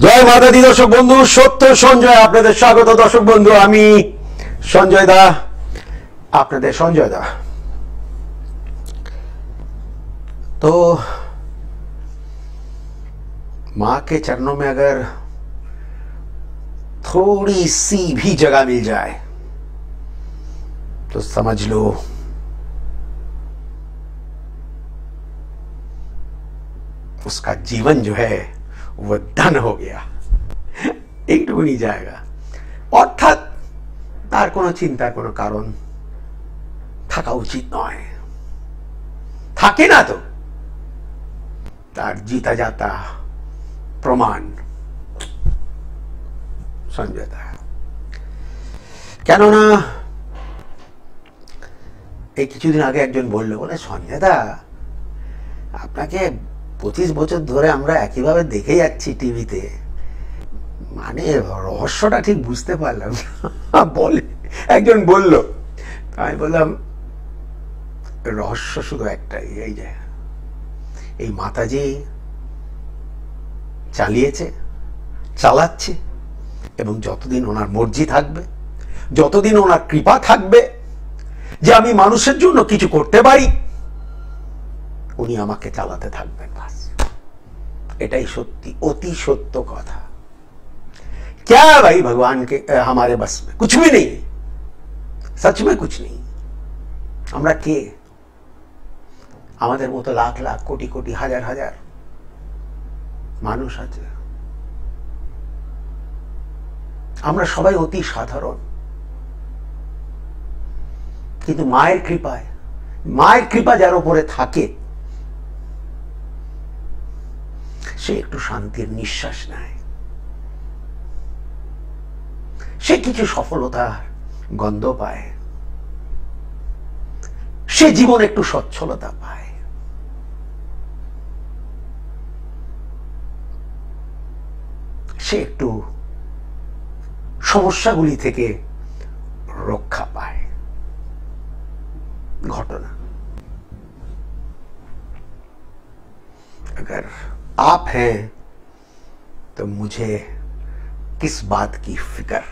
জয় মাতা দি দর্শক বন্ধু, সত্য সঞ্জয় আপনাদের স্বাগত। দর্শক বন্ধু, আমি সঞ্জয় দা, আপনাদের সঞ্জয় দা। तो मां के चरणों में अगर थोड़ी सी भी जगह मिल जाए तो समझ लो उसका जीवन जो है वो धन हो गया, একটু नहीं जाएगा। অর্থাৎ তার কোনো চিন্তার কোনো কারণ থাকা উচিত নয়, থাকে না তো তার জিতা যাতা প্রমাণ সঞ্জয় দা। কেননা এই কিছুদিন আগে একজন বলল, বলে সঞ্জয় দা আপনাকে 25 বছর ধরে আমরা একইভাবে দেখে যাচ্ছি টিভিতে, মানে রহস্যটা ঠিক বুঝতে পারলাম না। বলে একজন বলল, আমি বললাম রহস্য শুধু একটাই, এই যে এই মাতাজি চালিয়েছে, চালাচ্ছে, এবং যতদিন ওনার মর্জি থাকবে, যতদিন ওনার কৃপা থাকবে যে আমি মানুষের জন্য কিছু করতে পারি, উনি আমাকে চালাতে থাকবেন। বাস এটাই সত্যি, অতি সত্য কথা। क्या भाई भगवान के हमारे बस में कुछ भी नहीं, सच में कुछ नहीं। আমরা কে? আমাদের মতো লাখ লাখ কোটি কোটি হাজার হাজার মানুষ আছে, আমরা সবাই অতি সাধারণ। কিন্তু মায়ের কৃপায়, মায়ের কৃপা যার উপরে থাকে সে একটু শান্তির নিঃশ্বাস নেয়, সে কিছু সফলতার গন্ধ পায়, সে জীবনে একটু সচ্ছলতা পায়। সে একটু সমস্যাগুলি থেকে রক্ষা পায়। घटना अगर आप हैं तो मुझे किस बात की फिक्र।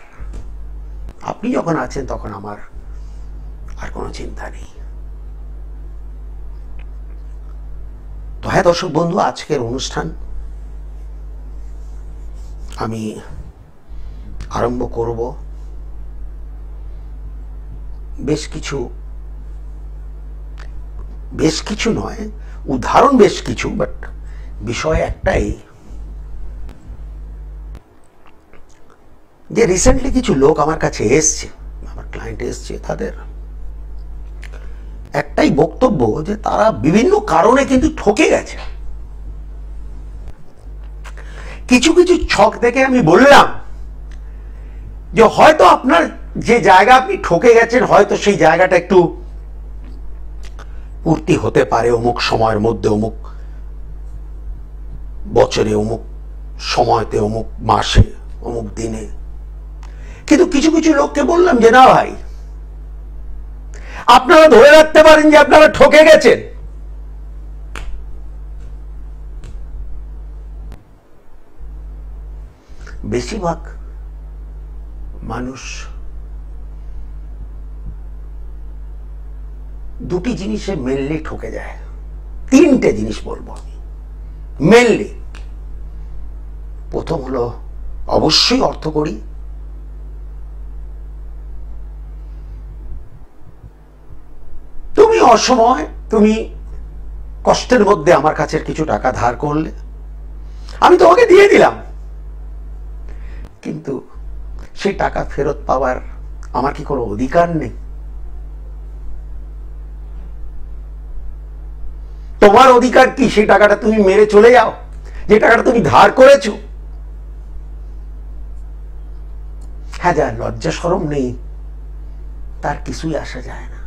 আপনি যখন আছেন তখন আমার আর কোনো চিন্তা নেই। তো হ্যাঁ দর্শক বন্ধু, আজকের অনুষ্ঠান আমি আরম্ভ করব বেশ কিছু নয়, উদাহরণ বেশ কিছু, বাট বিষয় একটাই যে রিসেন্টলি কিছু লোক আমার কাছে এসছে, আমার ক্লায়েন্ট এসছে, তাদের একটাই বক্তব্য যে তারা বিভিন্ন কারণে কিন্তু ঠকে গেছে। কিছু কিছু ছক থেকে আমি বললাম যে হয়তো আপনার যে জায়গা আপনি ঠকে গেছেন, হয়তো সেই জায়গাটা একটু পূর্তি হতে পারে অমুক সময়ের মধ্যে, অমুক বছরে, অমুক সময়তে, অমুক মাসে, অমুক দিনে। কিন্তু কিছু কিছু লোককে বললাম যে না ভাই, আপনারা ধরে রাখতে পারেন যে আপনারা ঠকে গেছেন, বেশিরভাগ মানুষ দুটি জিনিসে মেনলি ঠকে যায়। তিনটে জিনিস বলবো আমি মেনলি। প্রথম হলো অবশ্যই অর্থকড়ি, তুমি অসময়, তুমি কষ্টের মধ্যে আমার কাছে কিছু টাকা ধার করলে, আমি তোমাকে দিয়ে দিলাম, কিন্তু সেই টাকা ফেরত পাওয়ার আমার কি কোনো অধিকার নেই? তোমার অধিকার কি সেই টাকাটা তুমি মেরে চলে যাও, যে টাকাটা তুমি ধার করেছো? হ্যাঁ, যার লজ্জা শরম নেই তার কিছুই আসা যায় না।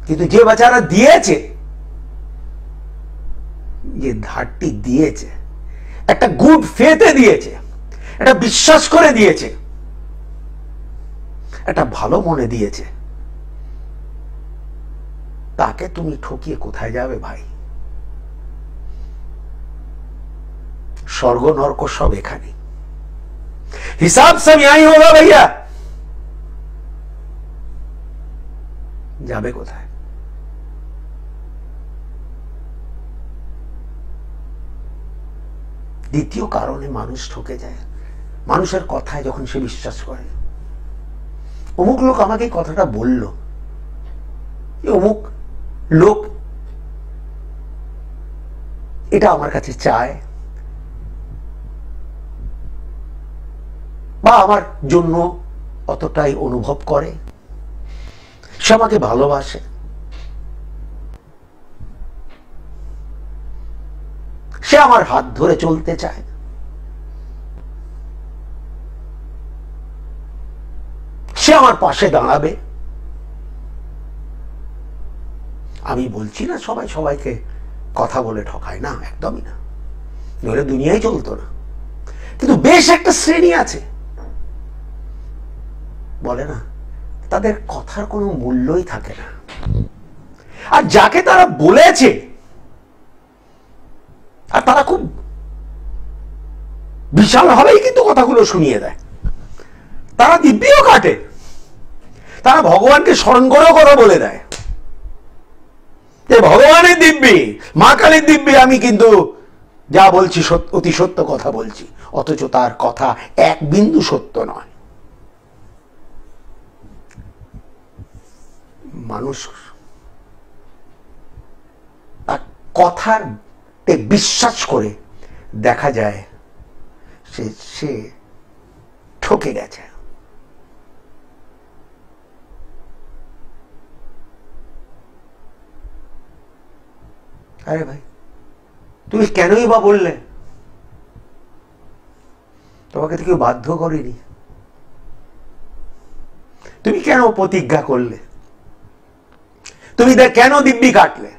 কিন্তু যে বেচারা দিয়েছে, যে ধারটি দিয়েছে, একটা গুড ফেথে দিয়েছে, একটা বিশ্বাস করে দিয়েছে, একটা ভালো মনে দিয়েছে, তাকে তুমি ঠকিয়ে কোথায় যাবে ভাই? स्वर्ग नरक सब एखाने हिसाब सब यही होगा भैया जाबे कोथाय द्वितीय कारणे मानुष ठके जाए मानुषेर कथाय जखन से विश्वास करे अमुक लोक आमाके कथाटा बोललो अमुक लोक এটা আমার কাছে চায় বা আমার জন্য অতটাই অনুভব করে সে আমাকে ভালোবাসে সে আমার হাত ধরে চলতে চায় সে আমার পাশে দাঁড়াবে আমি বলছি না সবাই সবাইকে কথা বলে ঠকায় না একদমই না নইলে দুনিয়ায় চলতো না কিন্তু বেশ একটা শ্রেণী আছে বলে না তাদের কথার কোনো মূল্যই থাকে না আর যাকে তারা বলেছে আর তারা খুব বিশালভাবেই কিন্তু কথাগুলো শুনিয়ে দেয় তারা দিব্যিও কাটে তারা ভগবানকে স্মরণ করেও কথা বলে দেয় ভগবানের দিব্যি মা কালীর দিব্যি আমি কিন্তু যা বলছি অতি সত্য কথা বলছি অথচ তার কথা এক বিন্দু সত্য নয় মানুষ তার কথার বিশ্বাস করে দেখা যায় সে ঠকে গেছে अरे भाई তুমি কেনই বা বললে তোমাকে তো কেউ বাধ্য করেনি তুমি কেন প্রতিজ্ঞা করলে তুমি কেন দিব্যি কাটলে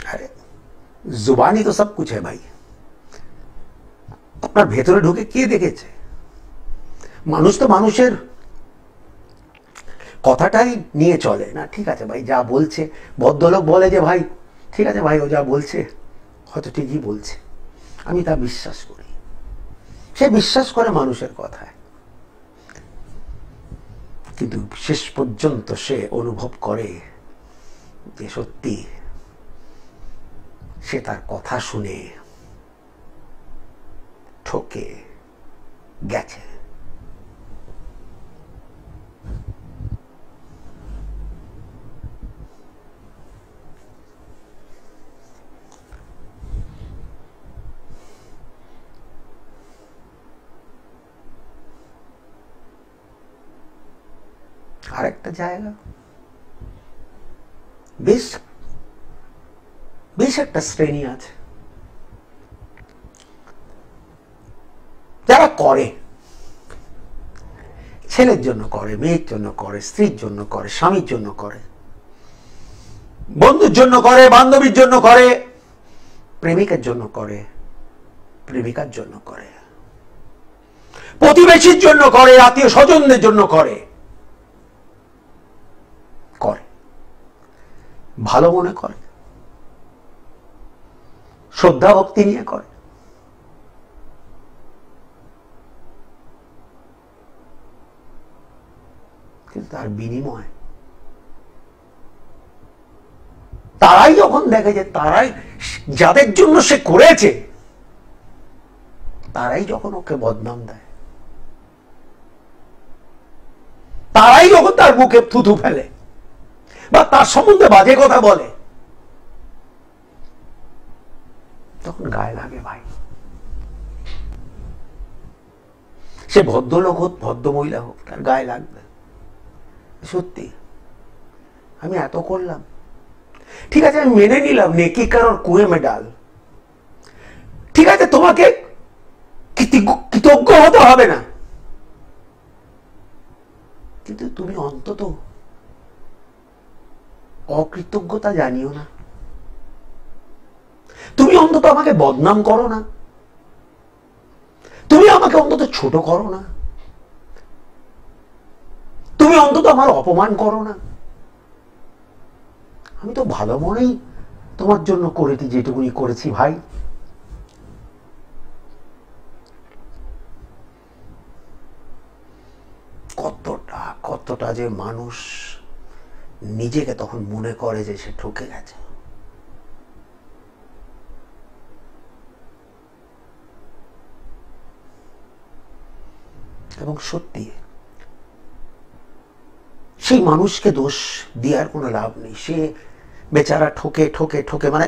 अरे जुबानी तो सब कुछ है भाई আপনার ভেতরে ঢুকে কে দেখেছে মানুষ তো মানুষের কথাটাই নিয়ে চলে না ঠিক আছে ভাই যা বলছে ভদ্রলোক বলে যে ভাই ঠিক আছে ভাই ও যা বলছে হয়তো ঠিকই বলছে আমি তা বিশ্বাস করি সে বিশ্বাস করে মানুষের কথায় কিন্তু শেষ পর্যন্ত সে অনুভব করে যে সত্যি সে তার কথা শুনে ঠকে গেছে আরেকটা জায়গা বেশ বেশ একটা শ্রেণী আছে যারা করে ছেলের জন্য করে মেয়ের জন্য করে স্ত্রীর জন্য করে স্বামীর জন্য করে বন্ধুর জন্য করে বান্ধবীর জন্য করে প্রেমিকের জন্য করে প্রেমিকার জন্য করে প্রতিবেশীর জন্য করে আত্মীয় স্বজনদের জন্য করে করে ভালো মনে করে শ্রদ্ধা ভক্তি নিয়ে করে কিন্তু তার বিনিময় তারাই যখন দেখে যে তারাই যাদের জন্য সে করেছে তারাই যখন ওকে বদনাম দেয় তারাই যখন তার মুখে থুথু ফেলে বা তার সম্বন্ধে বাজে কথা বলে তখন গায়ে লাগে ভাই সে ভদ্রলোক হোক ভদ্র মহিলা হোক তার গায়ে লাগবে সত্যি আমি এত করলাম ঠিক আছে আমি মেনে নিলাম নেকি কারোর কুয়ে মে ডাল ঠিক আছে তোমাকে কৃতজ্ঞ হতে হবে না কিন্তু তুমি অন্তত অকৃতজ্ঞতা জানিও না তুমি অন্তত আমাকে বদনাম করো না তুমি আমাকে অন্তত ছোট করো না তুমি অন্তত আমার অপমান করো না আমি তো ভালো মনেই তোমার জন্য করেছি যেটুকুনি করেছি ভাই। কতটা কতটা যে মানুষ নিজেকে তখন মনে করে যে সে ঠকে গেছে। এবং সত্যি সেই মানুষকে দোষ দেওয়ার কোনো লাভ নেই। সে বেচারা ঠকে ঠকে ঠকে, মানে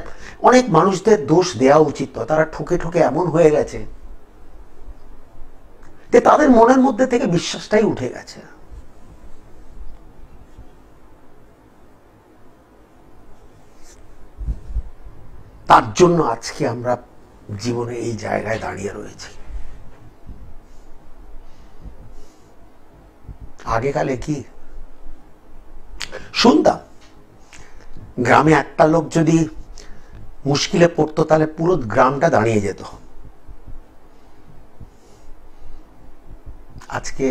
অনেক মানুষদের দোষ দেওয়া উচিত, তারা ঠকে ঠকে এমন হয়ে গেছে যে তাদের মনের মধ্যে থেকে বিশ্বাসটাই উঠে গেছে। তার জন্য আজকে আমরা জীবনে এই জায়গায় দাঁড়িয়ে রয়েছি। আগেকালে কি শুনতাম, গ্রামে একটা লোক যদি মুশকিলে পড়তো তাহলে পুরো গ্রামটা দাঁড়িয়ে যেত। আজকে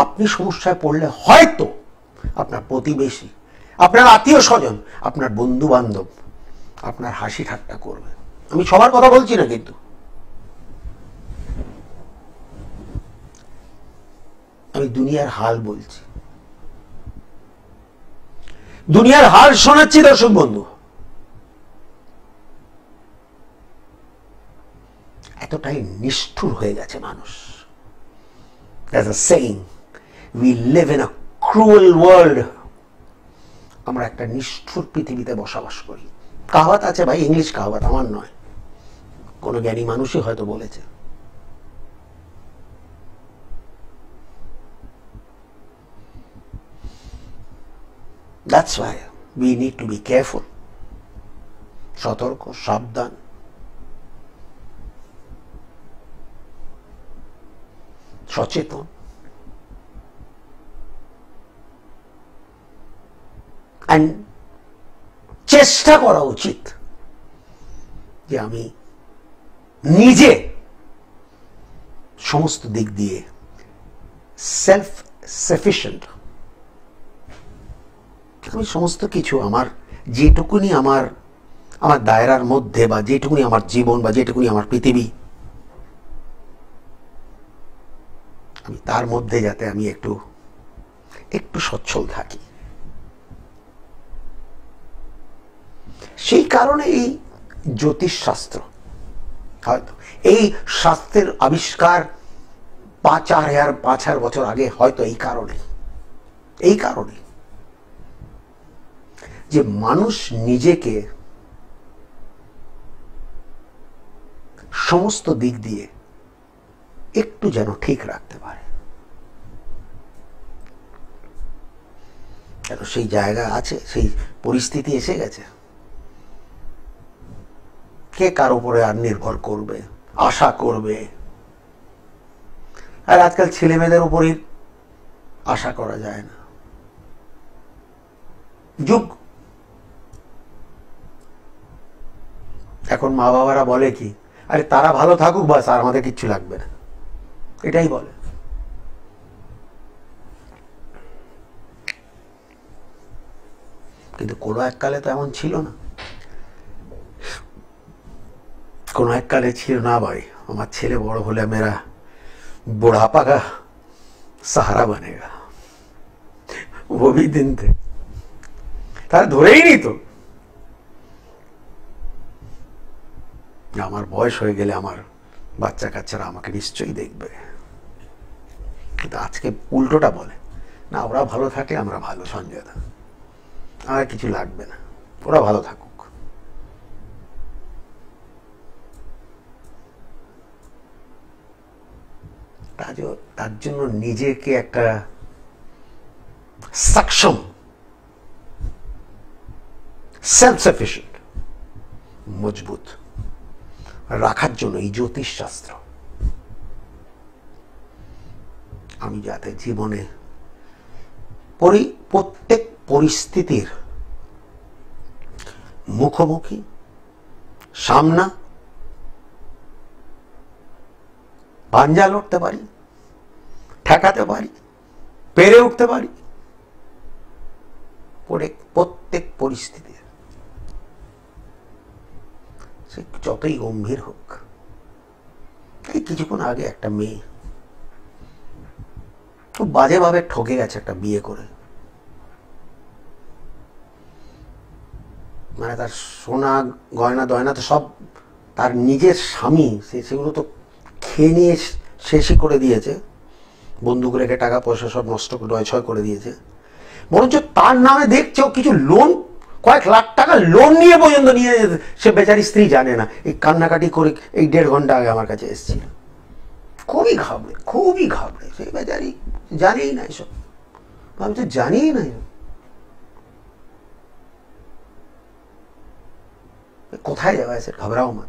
আপনি সমস্যায় পড়লে হয়তো আপনার প্রতিবেশী, আপনার আত্মীয় স্বজন, আপনার বন্ধু বান্ধব আপনার হাসি ঠাট্টা করবে। আমি সবার কথা বলছি না, কিন্তু আমি দুনিয়ার হাল বলছি, দুনিয়ার হাল শোনাচ্ছি দর্শক বন্ধু। এতটাই নিষ্ঠুর হয়ে গেছে মানুষ। There's a saying, we live in a cruel world. আমরা একটা নিষ্ঠুর পৃথিবীতে বসবাস করি। কাহাওয়াত আছে ভাই, ইংলিশ কাহাওয়াত, আমার নয়, কোন জ্ঞানী মানুষই হয়তো বলেছে। That's why we need to be careful, সতর্ক, সাবধান। সচেতন। and চেষ্টা করা উচিত যে আমি নিজে সমস্ত দিক দিয়ে সেলফ সাফিশিয়েন্ট। আমি সমস্ত কিছু আমার যেটুকুনি আমার দায়রার মধ্যে, বা যেটুকুনি আমার জীবন, বা যেটুকুনি আমার পৃথিবী, আমি তার মধ্যে যাতে আমি একটু সচ্ছল থাকি। সেই কারণে এই জ্যোতিষ শাস্ত্র, হয়তো এই শাস্ত্রের আবিষ্কার 5,000 বছর আগে, হয়তো এই কারণে যে মানুষ নিজেকে সমস্ত দিক দিয়ে একটু যেন ঠিক রাখতে পারে। কেন সেই জায়গা আছে, সেই পরিস্থিতি এসে গেছে। কে কার উপরে আর নির্ভর করবে, আশা করবে? আর আজকাল ছেলে মেয়েদের উপরই আশা করা যায় না। যুগ এখন মা বাবারা বলে কি, আরে তারা ভালো থাকুক বাস, আর আমাদের কিচ্ছু লাগবে না, এটাই বলে। কিন্তু কোনো এককালে তো এমন ছিল না। কোনো এককালে ছিল না ভাই, আমার ছেলে বড় হলে মেরা बुढ़ापा का सहारा बनेगा, वो भी दिन थे। তারা ধরেই নিত আমার বয়স হয়ে গেলে আমার বাচ্চা কাচ্চারা আমাকে নিশ্চয়ই দেখবে। কিন্তু আজকে উল্টোটা বলে, না ওরা ভালো থাকলে আমরা ভালো, সঞ্জয় দা আমার কিছু লাগবে না, ওরা ভালো থাকুক। তার জন্য নিজেকে একটা সক্ষম, সেলফ সাফিশিয়েন্ট, মজবুত রাখার জন্য এই জ্যোতিষ শাস্ত্র, আমি যাতে জীবনে প্রত্যেক পরিস্থিতির মুখোমুখি, সামনা, পাঞ্জা লড়তে পারি, ঠেকাতে পারি, পেরে উঠতে পারি, পরিস্থিতি, সে যতই গম্ভীর হোক। এই কিছুক্ষণ আগে একটা মেয়ে খুব বাজেভাবে ঠকে গেছে একটা বিয়ে করে, মানে তার সোনা গয়না দয়না তো সব তার নিজের স্বামী, সেগুলো তো খেয়ে নিয়ে শেষই করে দিয়েছে, বন্দুক রেখে টাকা পয়সা সব নষ্ট নয়ছয় করে দিয়েছে। বরঞ্চ তার নামে দেখছো কিছু লোন, কয়েক লাখ টাকা লোন নিয়ে পর্যন্ত নিয়ে, সে বেচারি স্ত্রী জানে না। এই কান্নাকাটি করে এই 1.5 ঘন্টা আগে আমার কাছে এসেছিল, খুবই ঘাবড়ে সেই বেচারি জানেই না এসব, ভাবছে জানিই না কোথায় যাওয়া আছে, ঘাবড়াও মা।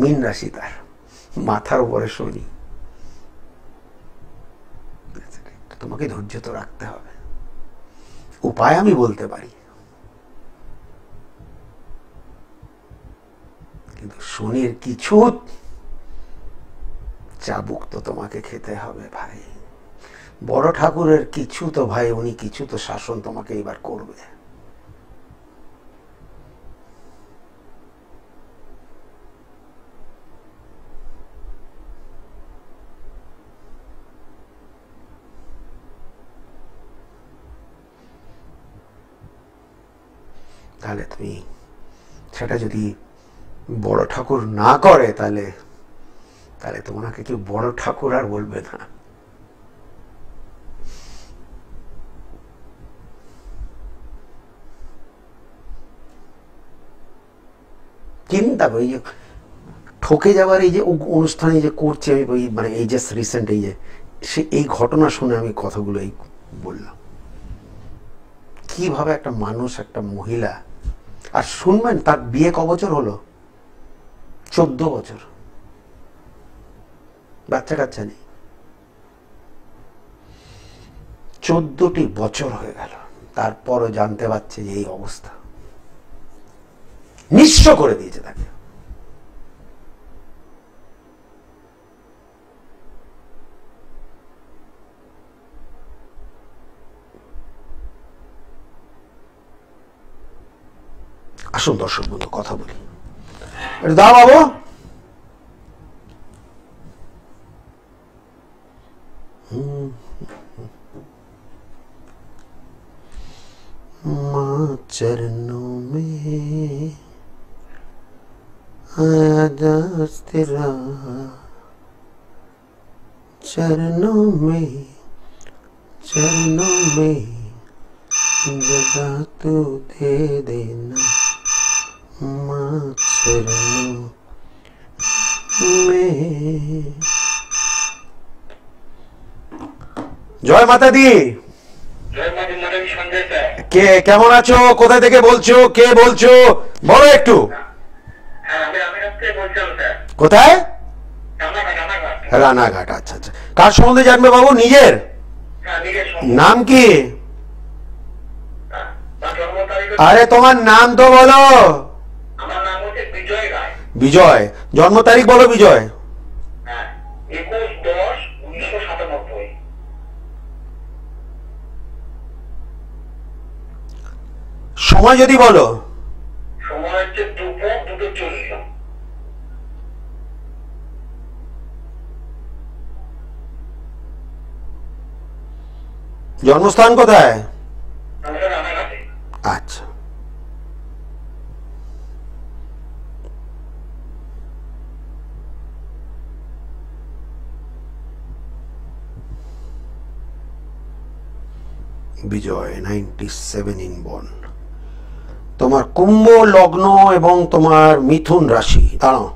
মীন রাশি, তার মাথার উপরে শনি। তোমাকে ধৈর্য তো রাখতে হবে, উপায় আমি বলতে পারি, কিন্তু শনির কিছু চাবুক তো তোমাকে খেতে হবে ভাই। বড় ঠাকুরের কিছু তো ভাই, উনি কিছু তো শাসন তোমাকে এবার করবে। তাহলে তুমি সেটা যদি বড় ঠাকুর না করে, তাহলে তোমাকে কেউ বড় ঠাকুর আর বলবে না। চিন্তা করি যে ঠকে যাওয়ার এই যে অনুষ্ঠানে যে করছে, আমি মানে এই যে রিসেন্ট এই ঘটনা শুনে আমি কথাগুলো এই বললাম, কিভাবে একটা মানুষ, একটা মহিলা, আর শুনবেন তার বিয়ে ক বছর হলো, 14 বছর, বাচ্চা কাচ্চা নেই, 14টি বছর হয়ে গেল, তারপরও জানতে পারছে যে এই অবস্থা, নিঃস্ব করে দিয়েছে তাকে। আসুন দর্শক বন্ধু কথা বলি, দাও বাবু। माँ चरणों में आया दास तेरा, चरणों में जगा तू दे देना, माँ चरणों में। জয় মাতা দি। কে কেমন আছো, কোথা থেকে বলছো, কে বলছো, বলো একটু। কোথায়? রানাঘাট। আচ্ছা আচ্ছা, কার সম্বন্ধে জানবে বাবু? নিজের নাম কি? আরে তোমার নাম তো বলো। বিজয়। জন্ম তারিখ বলো বিজয়। 21/10/1997। সময় যদি বলো। সময় হচ্ছে দুপুর 2:40। জন্মস্থান কোথায়? আচ্ছা, বিজয় 97 ইন বন। তোমার কুম্ভ লগ্ন এবং তোমার মিথুন রাশি। দাঁড়াও,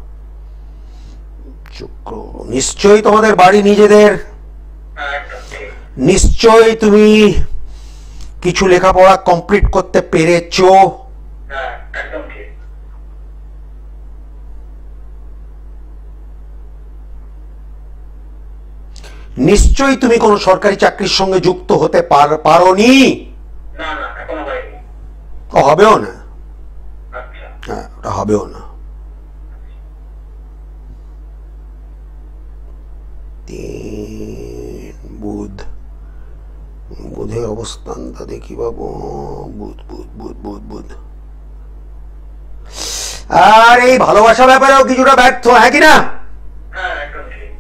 শুক্র, নিশ্চয়ই তোমাদের বাড়ি নিজেদের, নিশ্চয়ই তুমি কিছু লেখাপড়া কমপ্লিট করতে পেরেছো। নিশ্চয়ই তুমি কোনো সরকারি চাকরির সঙ্গে যুক্ত হতে পারোনি, হবেও না। হ্যাঁ, ওটা হবেও না। 3 বুধ বুধের অবস্থানটা দেখি বাবু। বুধ বুধ বুধ বুধ বুধ আর এই ভালোবাসা ব্যাপারেও কিছুটা ব্যর্থ, হ্যাঁ কি না? হ্যাঁ একদম ঠিক।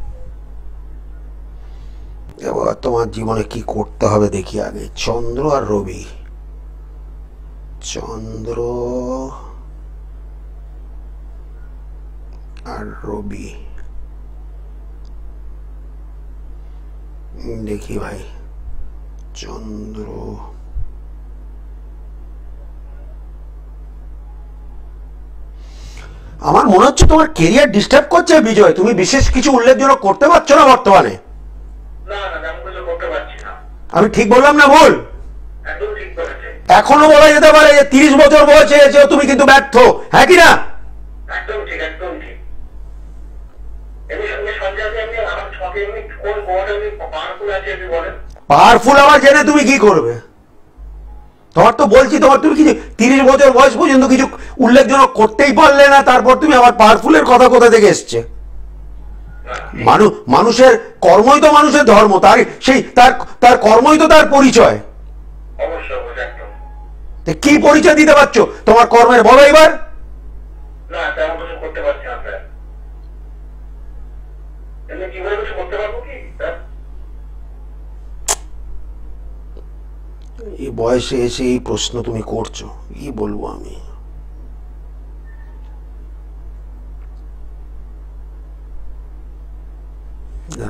এবার তোমার জীবনে কি করতে হবে দেখি আগে। চন্দ্র আর রবি, চন্দ্র আর রবি দেখি ভাই। চন্দ্র আমার মনে হচ্ছে তোমার কেরিয়ার ডিস্টার্ব করছে বিজয়, তুমি বিশেষ কিছু উল্লেখজনক করতে পারছো না বর্তমানে। না না আমি কিছু করতে পারছি না। আমি ঠিক বললাম না ভুল? একদম ঠিক বলেছে। এখনো বলা যেতে পারে যে 30 বছর বয়সে এসেও তুমি কিন্তু ব্যর্থ, হ্যাঁ কি না? একদম ঠিক একদম ঠিক। এমনি সঞ্জয় আমি আমার ছকে এমনি কোন বড় এমনি পাওয়ারফুল আছে আপনি বলেন। পাওয়ারফুল আবার জেনে তুমি কি করবে? তোমার তো বলছি, তোমার তুমি কিছু 30 বছর বয়স পর্যন্ত কিছু উল্লেখজনক করতেই পারলে না, তারপর তুমি আবার পাওয়ারফুলের কথা কোথা থেকে এসছে? মানুষের কর্মই তো মানুষের ধর্ম, তার সেই তার কর্মই তো তার পরিচয়। অবশ্যই অবশ্যই একদম। কি পরিচয় দিতে পারছো তোমার কর্মের, বলো এবার? না তেমন কিছু করতে পারছি না স্যার। এমনি কিভাবে কিছু করতে পারবো কি স্যার? এই বয়সে এসে এই প্রশ্ন তুমি করছো, কি বলবো আমি?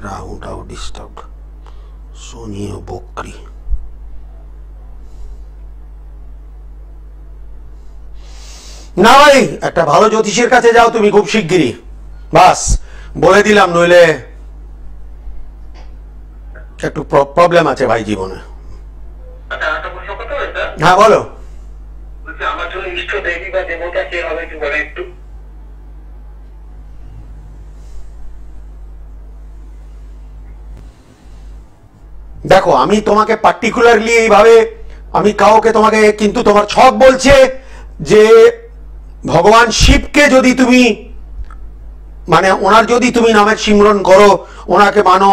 রাহুটাও ডিস্টার্ব, শনিও বকরি। না ভাই, একটা ভালো জ্যোতিষীর কাছে যাও তুমি খুব শিগগিরই, বাস বলে দিলাম, নইলে একটু প্রবলেম আছে ভাই জীবনে। আচ্ছা একটা প্রশ্ন করতে হবে স্যার? হ্যাঁ বলো। বলছি আমার জন্য ইষ্ট দেবী বা দেবতা কে হবে একটু বলে একটু। দেখো আমি তোমাকে পার্টিকুলারলি এইভাবে আমি কাউকে তোমাকে, কিন্তু তোমার ছক বলছে যে ভগবান শিবকে যদি তুমি মানে ওনার যদি তুমি নামের সিমরন করো, ওনাকে মানো,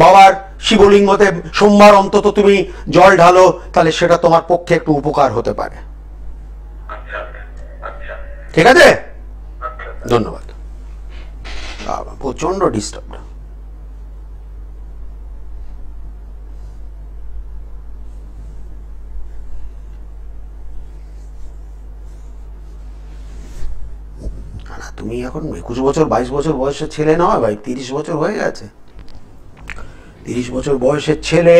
বাবার শিবলিঙ্গতে সোমবার অন্তত তুমি জল ঢালো, তাহলে সেটা তোমার পক্ষে একটু উপকার হতে পারে। আচ্ছা আচ্ছা ঠিক আছে, আচ্ছা। ধন্যবাদ। বাবা প্রচন্ড ডিস্টার্ব। তুমি এখন 21 বছর 22 বছর বয়সের ছেলে নয় ভাই, 30 বছর হয়ে গেছে। 30 বছর বয়সের ছেলে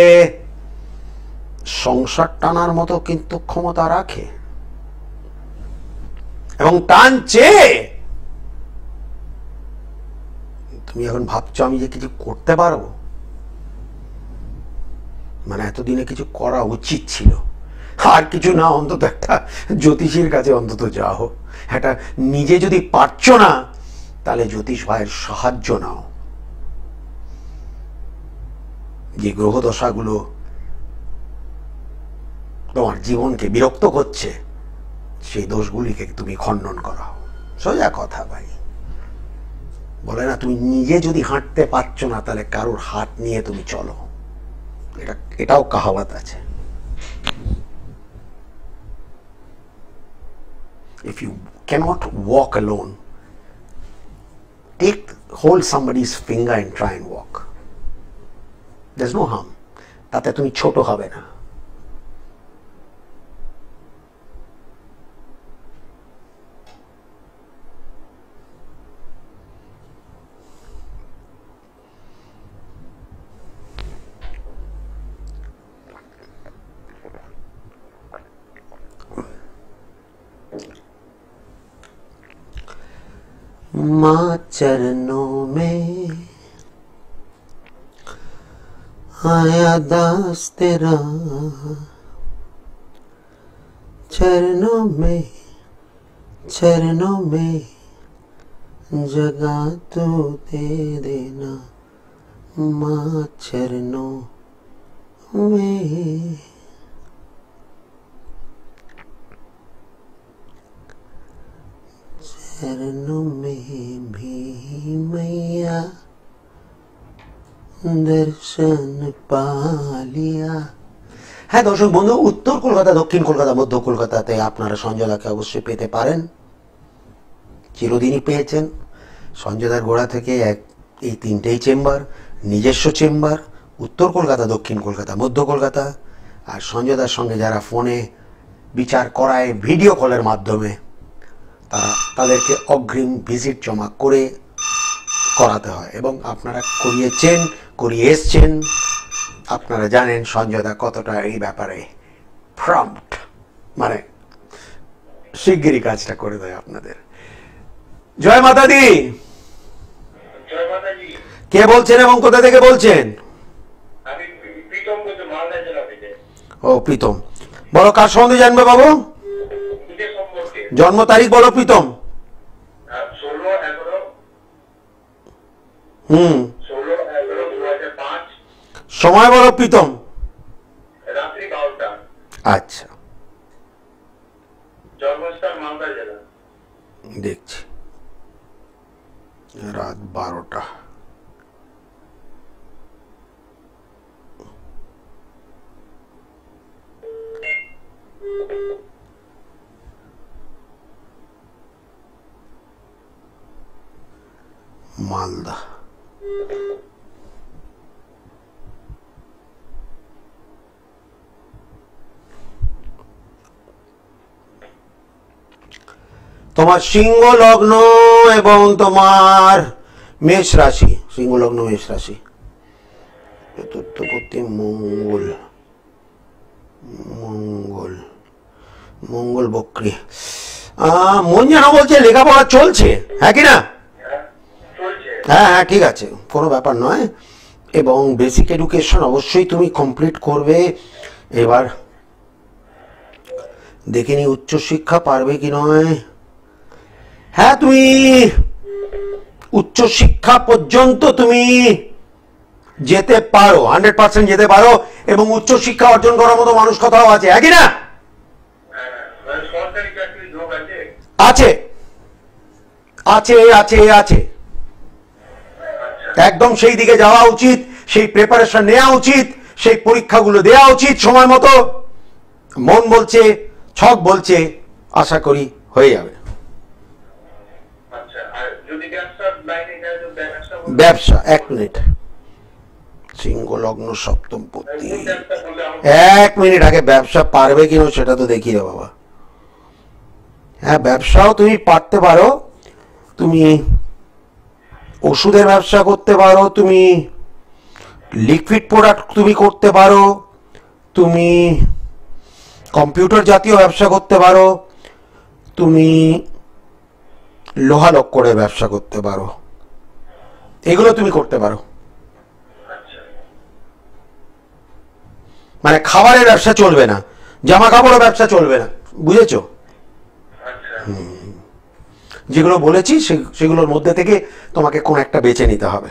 সংসার টানার মতো কিন্তু ক্ষমতা রাখে এবং টানছে। তুমি এখন ভাবছো আমি যে কিছু করতে পারবো, মানে এতদিনে কিছু করা উচিত ছিল, আর কিছু না অন্তত একটা জ্যোতিষীর কাছে অন্তত যাও। একটা নিজে যদি পারছো না তাহলে জ্যোতিষ ভাইয়ের সাহায্য নাও। যে গ্রহ দশাগুলো তোমার জীবনকে বিরক্ত করছে সেই দোষগুলিকে তুমি খণ্ডন করাও। সোজা কথা ভাই, বলে না তুমি নিজে যদি হাঁটতে পারছো না তাহলে কারোর হাত নিয়ে তুমি চলো, এটাও কাহাওয়াত আছে। If you cannot walk alone, hold somebody's finger and try and walk. There's no harm. তাতে তুমি ছোট হবে না। माँ चरणों में आया दास तेरा, चरणों में जगह तू दे देना, माँ चरणों में। चरणों में भी मैया दर्शन पा लिया, হ্যাঁ দর্শক বন্ধু, উত্তর কলকাতা, দক্ষিণ কলকাতা, মধ্য কলকাতাতে আপনারা সঞ্জয়দাকে অবশ্যই পেতে পারেন, চিরদিনই পেয়েছেন। সঞ্জয়দার গোড়া থেকে এই তিনটেই চেম্বার, নিজস্ব চেম্বার, উত্তর কলকাতা, দক্ষিণ কলকাতা, মধ্য কলকাতা। আর সঞ্জয়দার সঙ্গে যারা ফোনে বিচার করায় ভিডিও কলের মাধ্যমে, তাদেরকে অগ্রিম ভিজিট জমা করাতে হয়, এবং আপনারা করিয়ে এসছেন। আপনারা জানেন সঞ্জয়দা কতটা এই ব্যাপারে প্রম্পট, মানে শিগগিরই কাজটা করে দেয় আপনাদের। জয় মাতা দি। জয় মাতাজি। কে বলছেন এবং কোথা থেকে বলছেন? আমি প্রীতম বলছি, মালদা জেলা থেকে। ও প্রীতম, বলো কার সম্বন্ধে জানবে বাবু? নিজের সম্পর্কে। জন্ম তারিখ বলো প্রীতম। 16/11 16/11/2005। সময় বলো প্রীতম। রাত্রি 12টা। আচ্ছা, জন্মস্থান মালদা জেলা। দেখছি রাত 12টা। মালদা। তোমার সিংহ লগ্ন এবং তোমার মেষ রাশি, সিংহ লগ্ন মেষ রাশি, চতুর্থপতি মঙ্গল, মঙ্গল মঙ্গল বক্রী। মন যেন বলছে লেখাপড়া চলছে, হ্যাঁ কি না? হ্যাঁ হ্যাঁ, ঠিক আছে, কোনো ব্যাপার নয়। এবং বেসিক এডুকেশন অবশ্যই তুমি কমপ্লিট করবে। এবার দেখে নি উচ্চশিক্ষা পারবে কি নয়। হ্যাঁ, তুমি উচ্চশিক্ষা পর্যন্ত তুমি যেতে পারো, 100% যেতে পারো, এবং উচ্চশিক্ষা অর্জন করার মতো মানুষ কোথাও আছে, হ্যাঁ কি না? আছে আছে আছে আছে, একদম সেই দিকে যাওয়া উচিত, সেই প্রিপারেশন নেওয়া উচিত, সেই পরীক্ষাগুলো দেওয়া উচিত সময় মতো। মন বলছে, ছক বলছে, আশা করি হয়ে যাবে। ব্যবসা, 1 মিনিট, সিংহ লগ্ন সপ্তম পতি, 1 মিনিট আগে ব্যবসা পারবে কিনা সেটা তো দেখি রে বাবা। হ্যাঁ, ব্যবসাও তুমি পারতে পারো। তুমি ওষুধের ব্যবসা করতে পারো, তুমি লিকুইড প্রোডাক্ট তুমি করতে পারো, তুমি কম্পিউটার জাতীয় ব্যবসা করতে পারো, তুমি লোহা লক্করের ব্যবসা করতে পারো, এগুলো তুমি করতে পারো। মানে খাবারের ব্যবসা চলবে না, জামা কাপড়ের ব্যবসা চলবে না, বুঝেছো? যেগুলো বলেছি সেগুলোর মধ্যে থেকে তোমাকে কোন একটা বেছে নিতে হবে।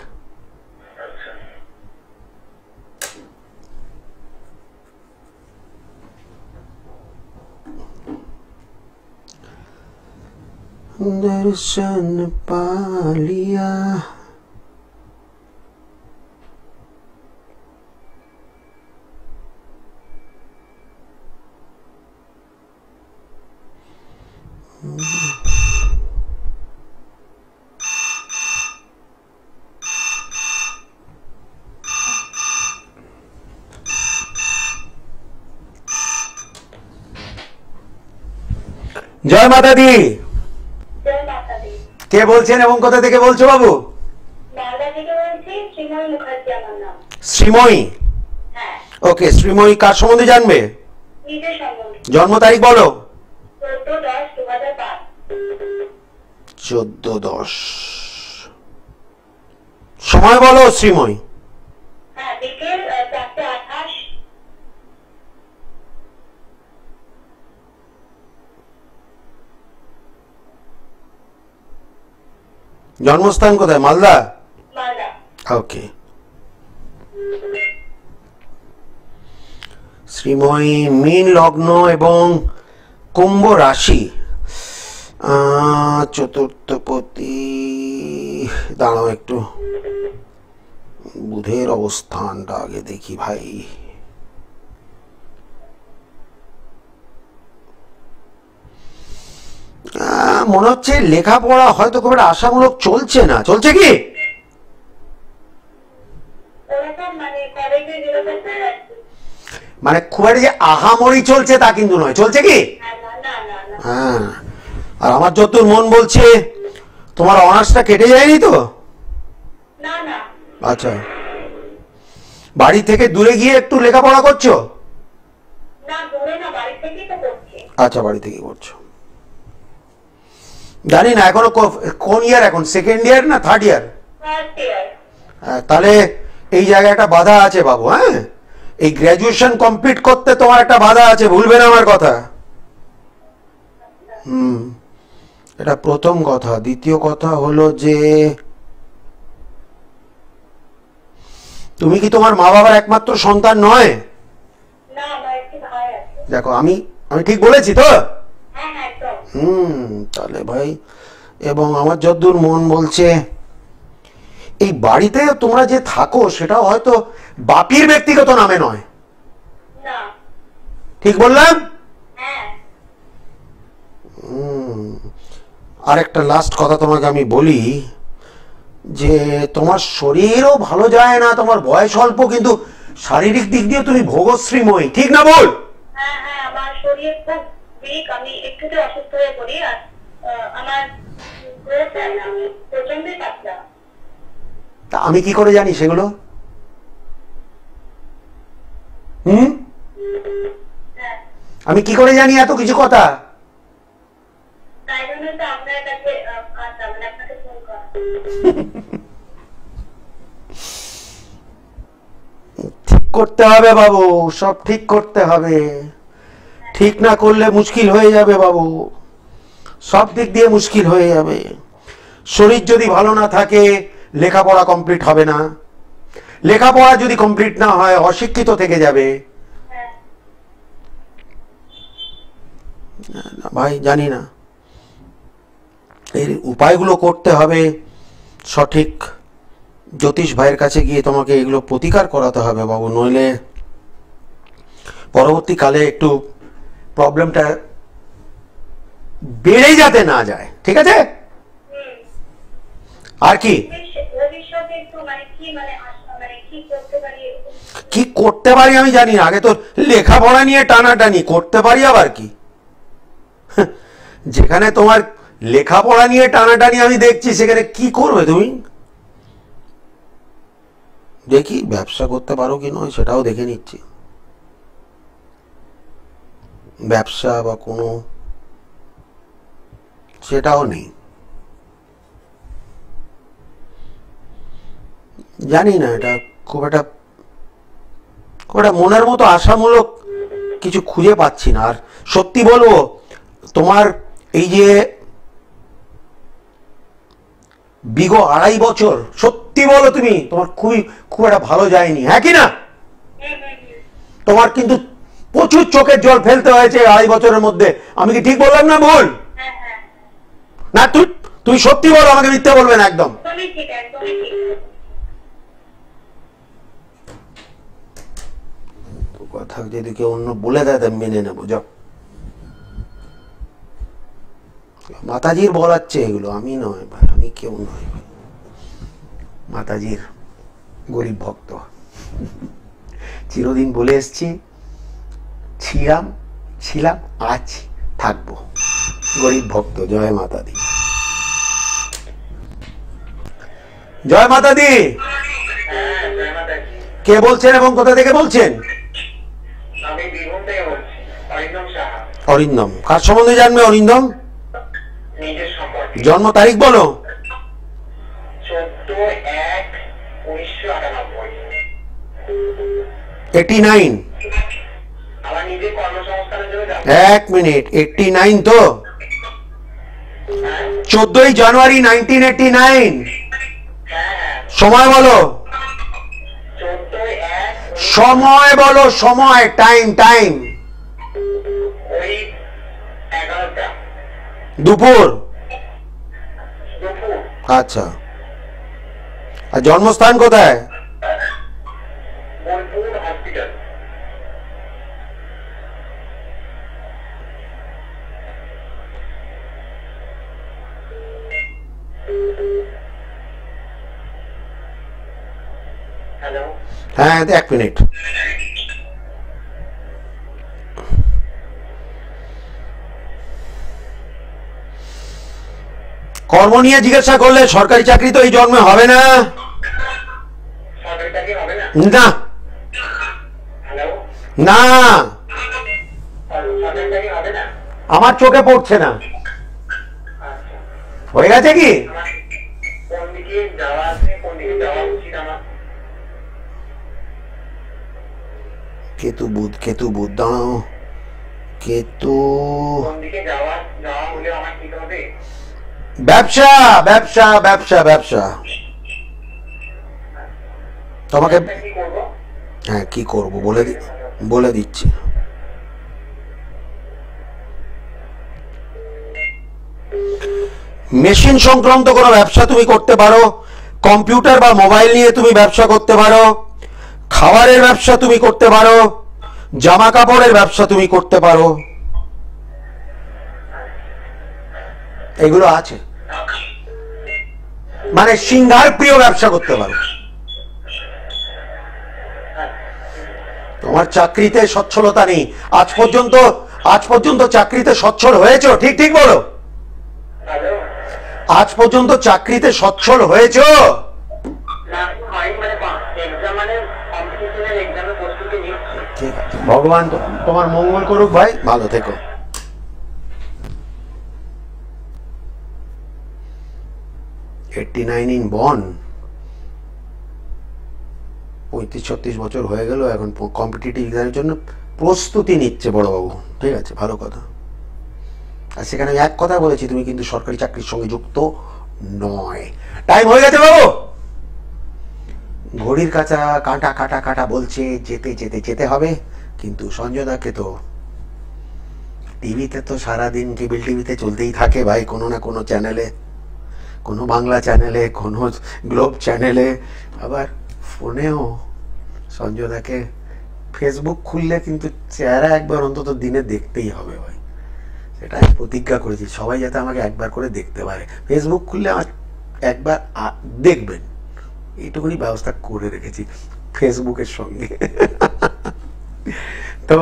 दर्शन पा लिया। জয় মাতা দি। কে বলছেন এবং কোথা থেকে বলছো বাবু? শ্রীময়ী। ওকে, শ্রীময়ী কার সম্বন্ধে জানবে? জন্ম তারিখ বলো। 14/10। সময় বলো শ্রীময়ী। জন্মস্থান কোথায়? মালদা। ওকে, শ্রীময়ী মীন লগ্ন এবং কুম্ভ রাশি, চতুর্থপতি। দাঁড়াও একটু, বুধের অবস্থানটা আগে দেখি ভাই। মনে হচ্ছে লেখাপড়া হয়তো খুব একটা আশামূলক চলছে না, চলছে কি? ওরকম মানে কলেজে যেরকম মানে খুব একটা যে আহামরি চলছে তা কিন্তু নয়, চলছে কি? না না না না হ্যাঁ। আর আমার যতদূর মন বলছে তোমার অনার্সটা কেটে যায়নি তো? না না আচ্ছা, বাড়ি থেকে দূরে গিয়ে একটু লেখাপড়া করছো? না দূরে না, বাড়ি থেকেই তো করছি। আচ্ছা, বাড়ি থেকে করছো। জানি না এখনো কোন ইয়ার, এখন সেকেন্ড ইয়ার না থার্ড ইয়ার? First year. তাহলে এই জায়গায় একটা বাধা আছে বাবু। হ্যাঁ, এই গ্র্যাজুয়েশন কমপ্লিট করতে তোমার একটা বাধা আছে, ভুলবে না আমার কথা। এটা প্রথম কথা। দ্বিতীয় কথা হলো যে তুমি কি তোমার মা বাবার একমাত্র সন্তান নয়? না আমার একটি ভাই আছে। দেখো, আমি ঠিক বলেছি তো? হ্যাঁ হ্যাঁ একদম। তাহলে ভাই, এবং আমার যতদূর মন বলছে এই বাড়িতে তোমরা যে থাকো সেটাও হয়তো বাপির ব্যক্তিগত নামে নয়। না। ঠিক বললাম? হ্যাঁ। আর একটা লাস্ট কথা তোমাকে আমি বলি যে তোমার শরীরও ভালো যায় না, তোমার বয়স অল্প, কিন্তু শারীরিক দিক দিয়ে তুমি ভোগশ্রীময়ী, ঠিক না বল? হ্যাঁ হ্যাঁ আমার শরীর খুব উইক, আমি একটুতে অসুস্থ হয়ে পড়ি। আর আমার গ্রোথ হয় না, আমি প্রচন্ডই পাতলা। তা আমি কি করে জানি সেগুলো? হ্যাঁ আমি কি করে জানি এত কিছু কথা? তাই জন্য তো আপনার কাছে আসা, মানে আপনাকে ফোন করা। ঠিক করতে হবে বাবু, সব ঠিক করতে হবে। ঠিক না করলে মুশকিল হয়ে যাবে বাবু, সব দিক দিয়ে মুশকিল হয়ে যাবে। শরীর যদি ভালো না থাকে লেখাপড়া কমপ্লিট হবে না, লেখাপড়া যদি কমপ্লিট না হয় অশিক্ষিত থেকে যাবে। হ্যাঁ না ভাই, জানি না, এই উপায়গুলো করতে হবে। সঠিক জ্যোতিষ ভাইয়ের কাছে গিয়ে তোমাকে এগুলো প্রতিকার করাতে হবে বাবু, নইলে পরবর্তীকালে একটু প্রবলেমটা বেড়ে যাতে না যায়। ঠিক আছে? আর কি ভবিষ্যতে একটু মানে কি মানে মানে কি করতে পারি এরকম? কি করতে পারি আমি জানি না, আগে তো লেখাপড়া নিয়ে টানাটানি করতে পারি আবার কি? যেখানে তোমার লেখাপড়া নিয়ে টানাটানি আমি দেখছি, সেখানে কি করবে তুমি? দেখি ব্যবসা করতে পারো কি নয় সেটাও দেখে নিচ্ছি। ব্যবসা বা কোনো সেটাও নেই, জানি না। এটা খুব একটা মনের মতো আশামূলক কিছু খুঁজে পাচ্ছি না। আর সত্যি বলবো, তোমার এই যে বিগত 2.5 বছর, সত্যি বলো তুমি, তোমার খুব একটা ভালো যায়নি, হ্যাঁ কি না? তোমার কিন্তু প্রচুর চোখের জল ফেলতে হয়েছে 2.5 বছরের মধ্যে। আমি কি ঠিক বললাম না ভুল? না, তুই সত্যি বলো, আমাকে মিথ্যা বলবে না একদম। কথা যদি কেউ অন্য বলে দেয় তা মেনে নেবো। যাও, মাতাজির বলাচ্ছে এগুলো, আমি নয় ভাই, আমি কেউ নয়। মাতাজির গরিব ভক্ত, চিরদিন বলে এসছি, ছিলাম, আছি, থাকবো, গরিব ভক্ত। জয় মাতা দি, জয় মাতা দি। কে বলছেন এবং কোথা থেকে বলছেন? অরিন্দম। কার সম্বন্ধে জানবে অরিন্দম? জন্ম তারিখ বলো। 89। এক মিনিট, 89 তো? 14 জানুয়ারি 1989। সময় বলো, সময় বলো, সময়, টাইম। দুপুর। আচ্ছা, আর জন্মস্থান কোথায়? হ্যাঁ 1 মিনিট। কর্ম নিয়ে জিজ্ঞাসা করলে সরকারি চাকরি তো এই জন্মে হবে না। না না, আমার চোখে পড়ছে না। হয়ে গেছে কি? কেতু বুধ, কেতু বুধ, দাঁড়াও, কেতু। ব্যবসা ব্যবসা ব্যবসা ব্যবসা। তোমাকে হ্যাঁ কি করব বলে দিচ্ছি। মেশিন সংক্রান্ত কোনো ব্যবসা তুমি করতে পারো, কম্পিউটার বা মোবাইল নিয়ে তুমি ব্যবসা করতে পারো, খাবারের ব্যবসা তুমি করতে পারো, জামা কাপড়ের ব্যবসা তুমি করতে পারো, এগুলো আছে। মানে সিংহার প্রিয় ব্যবসা করতে পারো। তোমার চাকরিতে সচ্ছলতা নেই আজ পর্যন্ত চাকরিতে সচ্ছল হয়েছো? ঠিক ঠিক বলো, আজ পর্যন্ত চাকরিতে সচ্ছল হয়েছো? ঠিক আছে, ভগবান তোমার মঙ্গল করুক ভাই, ভালো থেকো। ইন বন, 35-36 বছর হয়ে গেল, এখন কম্পিটিটিভ এক্সামের জন্য প্রস্তুতি নিচ্ছে বড়বাবু। ঠিক আছে, ভালো কথা। আর সেখানে আমি এক কথা বলেছি, তুমি কিন্তু সরকারি চাকরির সঙ্গে যুক্ত নয়। টাইম হয়ে গেছে বাবু, ঘড়ির কাঁচা কাঁটা কাটা কাটা বলছে যেতে যেতে যেতে হবে। কিন্তু সঞ্জয় দাকে তো টিভিতে তো সারাদিন কেবল টিভিতে চলতেই থাকে ভাই, কোনো না কোনো চ্যানেলে, কোনো বাংলা চ্যানেলে, কোনো গ্লোব চ্যানেলে, আবার ফোনেও। সঞ্জয় দাকে ফেসবুক খুললে কিন্তু চেহারা একবার অন্তত দিনে দেখতেই হবে ভাই, সেটা আমি প্রতিজ্ঞা করেছি। সবাই যাতে আমাকে একবার করে দেখতে পারে, ফেসবুক খুললে আমার একবার দেখবেন, এইটুকুনি ব্যবস্থা করে রেখেছি ফেসবুকের সঙ্গে। তো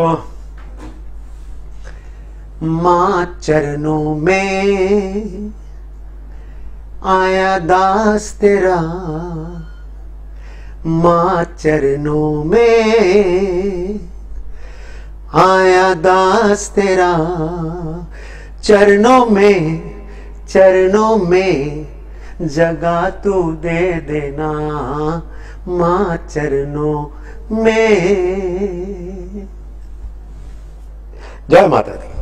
মা চरणों में आया दास तेरा, माँ चरणों में आया दास तेरा, चरणों में जगह तू दे देना, माँ चरणों में। जय माता दी।